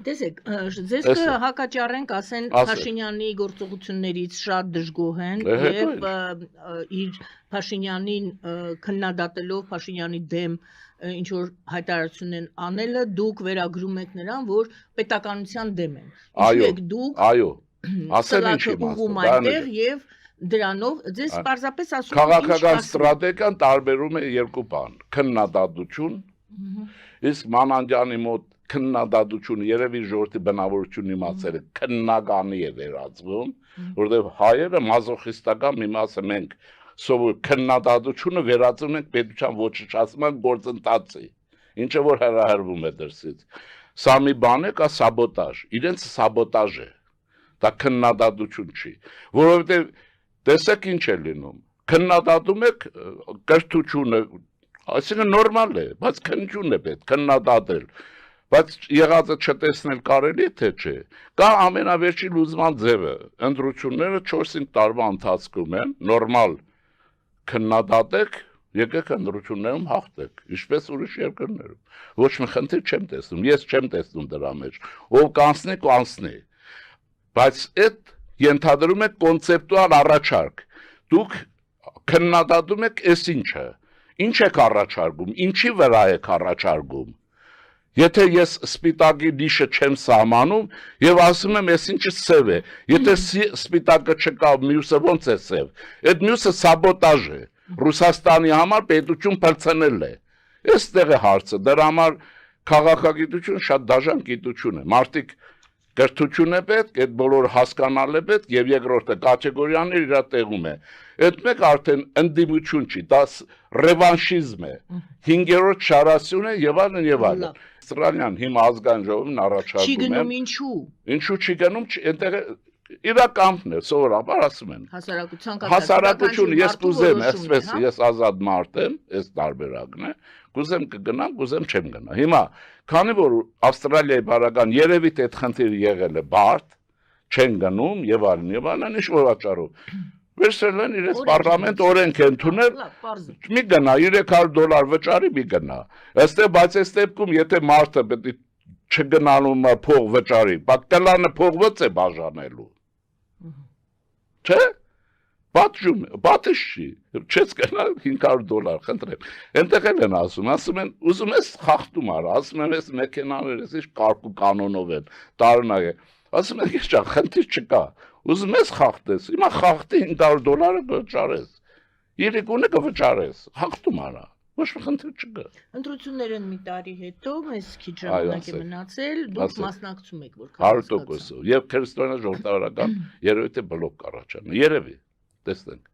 Տեսեք, ձեզ կհակաճառենք, ասեն Փաշինյանի գործողություններից շատ դժգոհ են եւ իր Փաշինյանին քննադատելով Փաշինյանի դեմ ինչ որ հայտարարություն են անելը, դուք վերագրում եք նրան, որ պետականության դեմ են։ Ինչու եք դուք ասել ինչի այդտեղ եւ դրանով ձեզ պարզապես ասում քաղաքական ստրատեգիան տարբերում է երկու բան՝ քննադատություն, իսկ Մանանդյանի մոտ քննադատությունը երևի ժողովրդի բնավորությունն իմացել է քննագանի է վերածվում, որովհետև հայերը մազոխիստական մի մասը մենք սովոր քննադատությունը վերածում ենք պետության ոչնչացման գործընթացի, ինչը որ հրահրվում է դրսից։ Սա մի բան է, կա սաբոտաժ, իրենց սաբոտաժ է, դա քննադատություն չի, որովհետև տեսեք ինչ է լինում, քննադատում եք կրթությունը, այսինքն նորմալ է, բայց քննություն է պետք քննադատել, բայց եղածը չտեսնել կարելի թե չէ, կա ամենավերջին լուծման ձևը, ընտրությունները 4-5 տարվա ընթացքում են, նորմալ քննադատեք, եկեք ընտրություններում հաղթեք, ինչպես ուրիշ երկրներում, ոչ մի խնդիր չեմ տեսնում, ես չեմ տեսնում դրա մեջ, ով կանցնի, կանցնի, բայց այդ ենթադրում եք կոնցեպտուալ առաջարկ, դուք քննադատում եք այս ինչը, ինչ եք առաջարկում, ինչի վրա եք առաջարկում, Եթե ես սպիտակի դիշը չեմ սահմանում եւ ասում եմ ես ինչը սև է, եթե սպիտակը չկա, մյուսը ոնց է սև, այդ մյուսը սաբոտաժ է, Ռուսաստանի համար պետություն փրկցնել է, այստեղ է հարցը, դրա համար քաղաքագիտություն շատ դաժան գիտություն է, մարդիկ կրթություն է պետք, այդ բոլորը հասկանալ է պետք եւ երկրորդը կատեգորիաներ իր տեղում է, այդ մեկ արդեն ընդդիմություն չի, դա ռևանշիզմ է, 5-րդ շարասյուն է եւ այլն եւ այլն Սրանյան հիմա ազգային ժողովին առաջարկում Չի գնում ինչու։ Ինչու չի գնում, այնտեղ իրականն է, սովորաբար ասում են։ Հասարակությունը ես կուզեմ, այսպես ես ազատ մարդ եմ, այս տարբերակն է, կուզեմ կգնամ, կուզեմ չեմ գնա։ Հիմա, քանի որ Ավստրալիայի բարական երևի թե այդ խնդիրը եղել է բարդ, չեն գնում եւ այլն, ինչ որ վաճառով։ Վերցրել են իրենց պարլամենտ օրենք են ընդունել, մի գնա $300 վճարի մի գնա։ Այստեղ բայց այս դեպքում եթե մարդը պետք է չգնալու փող վճարի, բակտելանը փողված է բաժանելու։ Չէ՞։ Պատիժ չի, չես գնալ $500, խնդրեմ։ Այնտեղ են ասում են, ուզում ես խախտում արա, ասում եմ ես մեքենաները ինչ կարգու կանոնով են, տարօրինակ է։ Ասում են ես չա, խնդիր չկա։ Ուզում ես խախտես, հիմա խախտի $500 կվճարես, երեկոն կվճարես, խախտում արա, ոչ մի խնդիր չկա։ Ընտրություններ են մի տարի հետո, մեզ քիչ ժամանակ է մնացել, դուք մասնակցում եք, որ 100%-ով, եւ քրիստոնյա ժողովրդավարական երևի թե բլոկ կառաջանա, երևի, տեսնենք։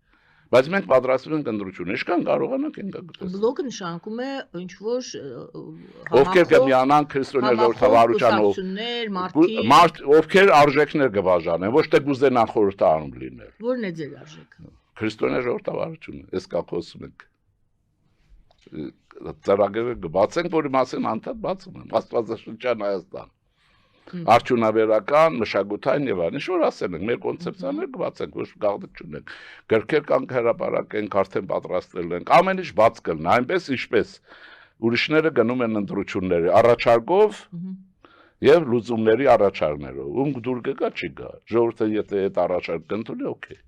Բայց մենք պատրաստվում ենք ընտրություն, ինչքան կարողանանք ենք գտնել։ Բլոկը նշանակում է ինչ որ ովքեր կմիանան քրիստոնյա ժողովրդավարությանով, ովքեր արժեքներ կբաժանեն, ոչ թե կուզենան խորհրդարանում լինել։ Որն է ձեր արժեքը։ Քրիստոնյա ժողովրդավարությունը, այս կա խոսում ենք։ Ծրագրերը կբացենք, որի մասին անդադ բացում եմ, Աստվածաշնչյան Հայաստան։ Արդյունաբերական, մշակութային եւ այլն, ինչ որ ասել ենք, մեր կոնցեպցիաները կբացենք, ոչ գաղտնիք չունենք։ Գրքեր կան հրապարակենք, արդեն պատրաստել ենք, ամեն ինչ բաց կլինի, այնպես ինչպես ուրիշները գնում են ընտրությունների առաջարկով եւ լուծումների առաջարկներով։ Ում դուր կգա, չի գա։ Ժողովուրդը եթե այդ առաջարկը ընդունի, օքեյ։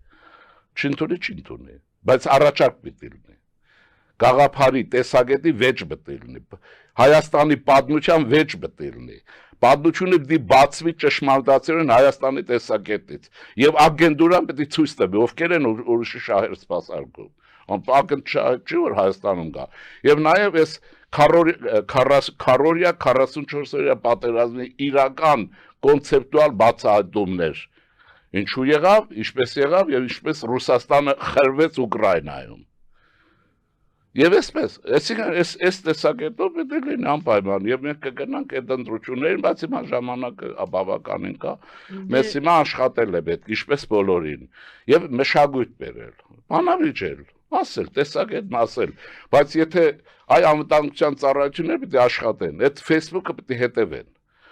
Չընդունի, բայց առաջարկ պիտի լինի։ Գաղափարի տեսակետի վեճ պետք է լինի։ Հայաստանի պատմության վեճ պետք է լինի։ Պատմությունը պիտի բացվի ճշմարտացիորեն Հայաստանի տեսակետից եւ ագենդուրան պետք է ցույց տվի ովքեր են ուրիշի շահեր սպասարկում։ Անկախ չի որ Հայաստանում կա։ Եվ նաեւ այս քարորիա 44-օրյա պատերազմի իրական կոնցեպտուալ բացահայտումներ։ Ինչու եղավ, ինչպես եղավ եւ ինչպես Ռուսաստանը խրվեց Ուկրաինայում։ Եվ այսպես, այս տեսակետով պետք է լինի անպայման, եւ մենք կգնանք այդ ընտրություններին, բայց հիմա ժամանակը բավականին կա, մեզ հիմա աշխատել է պետք, ինչպես բոլորին, եւ մշակույթ բերել, բանալիջել, ասել, տեսակետն ասել, բայց եթե այ անվտանգության ծառայությունները պետք է աշխատեն, այդ Facebook-ը պետք է հետևեն,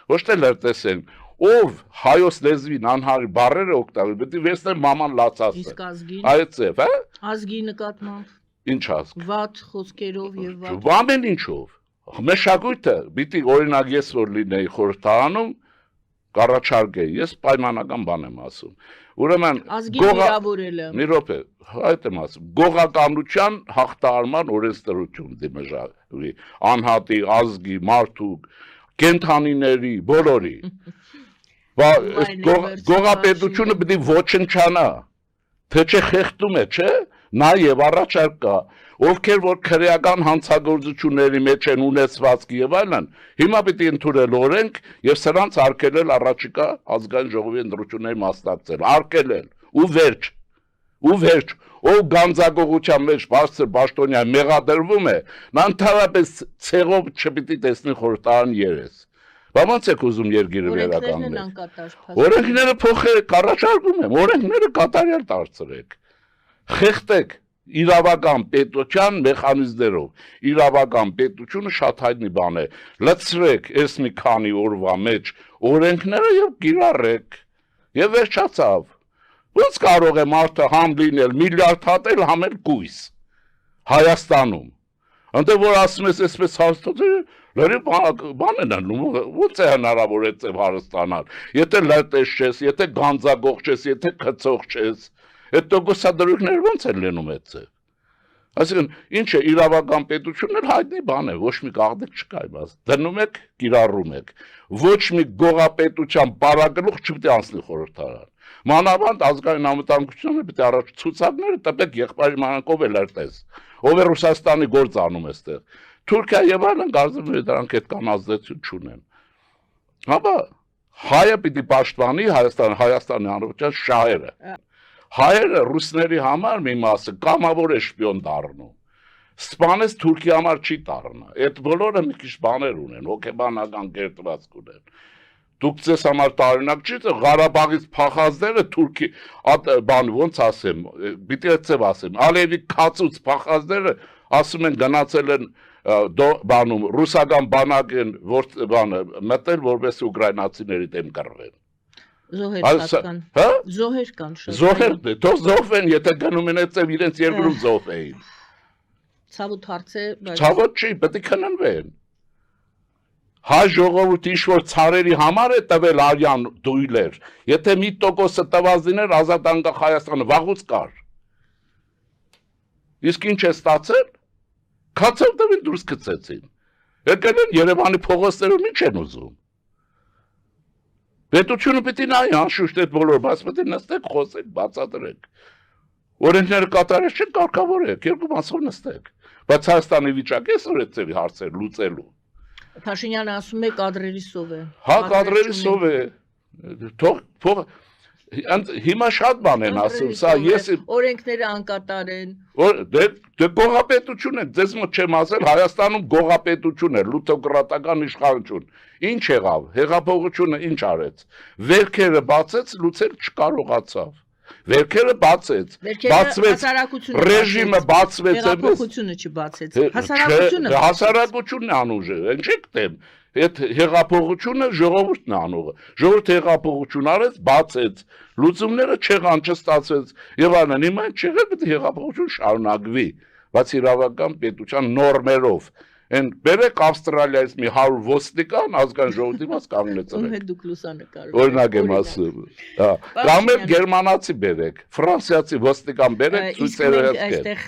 ոչ թե լրտեսեն, ով հայոց լեզվին անհարի բառերը օգտագործում, պետք է վերցնեն մաման լացածը։ Իսկ ազգին։ Այդ ձև, հա։ Ազգի նկատմամբ։ Ինչ ազգ։ Վատ խոսքերով եւ վատ։ Ամեն ինչով։ Մշակույթը, պիտի օրինակ ես որ լինեի խորհրդարանում, կառաջարկեի, ես պայմանական բան եմ ասում։ Ուրեմն ազգի վիրավորելը։ Մի րոպե, այդ եմ ասում, գողականության հաղթահարման օրենսդրություն դիմժավի, անհատի, ազգի, մարդու, կենդանիների, բոլորի։ Գողապետությունը պիտի ոչնչանա, թե չէ խեղդում է, չէ, նաև առաջարկ կա, ովքեր որ քրեական հանցագործությունների մեջ են ունեցվածքի եւ այլն, հիմա պիտի ընդունել օրենք եւ սրանց արգելել առաջիկա ազգային ժողովի ընտրությունների մասնակցել, արգելել ու վերջ, ով գանձագողության մեջ բարձր պաշտոնյա մեղադրվում է, նա ընդհանրապես ցեղով չպիտի տեսնի խորհրդարան երես։ Ո՞նց եք ուզում երկիրը վերականգնել։ Օրենքները փոխեք, առաջարկում եմ, օրենքները կատարյալ դարձրեք։ Խեղդեք իրավական պետության մեխանիզմներով, իրավական պետությունը շատ հայտնի բան է, լցրեք այս մի քանի օրվա մեջ օրենքները եւ կիրառեք, եւ վերջացավ։ Ոնց կարող է մարդը համ լինել, միլիարդ հատել, համ էլ կույս Հայաստանում։ Անտե որ ասում ես այսպես հաստատել, լրի բան են անում, ոնց է հնարավոր է ծև հարստանալ, եթե լրտես չես, եթե գանձագող չես, եթե քծող չես, այդ տոկոսադրույքները ոնց են լինում այդ ծև։ Այսինքն, ինչ է իրավական պետությունն էլ հայտնի բան է, ոչ մի կաղդիկ չկա իմաց, դնում եք, կիրառում եք, ոչ մի գողապետության պարագլուխ չպիտի անցնի խորհրդարան։ Մանավանդ ազգային անվտանգությունը պիտի առաջ ցուցակները տպեք եղբայրի մանրանկով էլ երտես, ով է Ռուսաստանի գործ անում այստեղ։ Թուրքիա եւ այլն կարծում եմ դրանք այդքան ազդեցություն չունեն։ Հապա հայը պիտի պաշտպանի Հայաստանի Հանրապետության շահերը։ Հայերը ռուսների համար մի մասը կամավոր է շպիոն դառնում։ Սպանես Թուրքի համար չի դառնա։ Այդ բոլորը մի քիչ բաներ ունեն, հոգեբանական կերտվածք ունեն։ Դուք ձեզ համար տարօրինակ չի, Ղարաբաղից փախածները Թուրքի բան ոնց ասեմ, պիտի այդպես ասեմ, Ալիևի քացուց փախածները ասում են գնացել են բանում ռուսական բանակ են բանը մտել որպես ուկրաինացիների դեմ կռվեն։ Զոհեր կան շատ։ Զոհեր, թող զոհվեն, եթե գնում են այդպես իրենց երկրում զոհվեին։ Ցավոտ հարց է, բայց ցավոտ չի, պետք է քննվեն։ Հայ ժողովուրդը ինչ-որ ցարերի համար է տվել արյան դույլեր, եթե 1%-ը տված լիներ ազատ անկախ Հայաստանը վաղուց կար։ Իսկ ինչ է ստացել։ Քացով տվին դուրս գցեցին։ Եկել են Երևանի փողոցներում ինչ են ուզում։ Պետությունը պիտի նայի անշուշտ այդ բոլոր, բայց պետք է նստեք, խոսեք, բացատրեք։ Օրենքները կատարել չեն, կարգավորեք, երկու մասով նստեք։ Բայց Հայաստանի վիճակը այսօր այդ ծերի հարցեր լուծելու։ Փաշինյանը ասում է կադրերի սով է։ Հա, կադրերի սով է։ Թող հիմա շատ բան են ասում, սա ես օրենքները անկատար են։ Դե գողապետություն է, ձեզ մոտ չեմ ասել, Հայաստանում գողապետություն է, լութոկրատական իշխանություն։ Ինչ եղավ, հեղափոխությունը ինչ արեց։ Վերքերը բացեց, լուծել չկարողացավ։ Վերքերը բացեց, ռեժիմը բացվեց, հեղափոխությունը չբացեց, հասարակությունը։ Հասարակությունն է անուժը, ինչ եք դեմ։ Այդ հեղափոխությունը ժողովուրդն է անողը։ Ժողովուրդը հեղափոխություն արեց, բացեց, լուծումները չեղան, չստացվեց եւ այլն։ Հիմա չեղել պետք է հեղափոխություն շարունակվի, բայց իրավական պետության նորմերով։ Են բերեք Ավստրալիայից մի 100 ոստիկան ազգային ժողովրդի մաս կանգնեցրեք։ Ում հետ դուք լուսանկարում։ Օրինակ եմ ասում։ Հա, կամ էլ գերմանացի բերեք, ֆրանսիացի ոստիկան բերեք, ցույցերը հսկեք։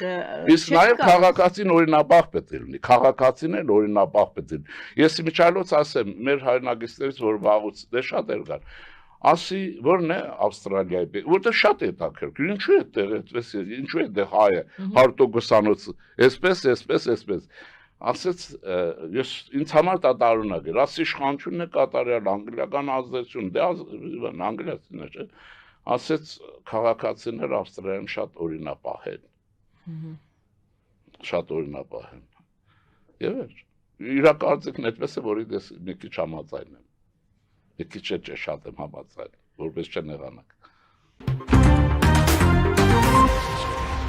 Իսկ նաև քաղաքացին օրինապահ պետք է լինի, քաղաքացին էլ օրինապահ պետք է լինի։ Ես իմիջիայլոց ասեմ, մեր հայրենագիստերից որ վաղուց դե շատ էր գան։ Ասի, որն է Ավստրալիայի, որտեղ շատ է հետաքրքիր, ինչու է այդտեղ այդպես, ինչու է այդտեղ հայը 100%-անոց, այսպես ասեց, ես ինձ համար դա տարօրինակ էր, ասի իշխանությունն է կատարյալ անգլիական ազդեցություն, դե անգլիացիներ չէ, ասեց քաղաքացիներ Ավստրալիայում շատ օրինապահ են, շատ օրինապահ են, եւ իրակարծիքն այդպես է, որի դες մի քիչ համաձայն եմ, մի քիչ չէ շատ եմ համաձայն, որպես չնեղանակ։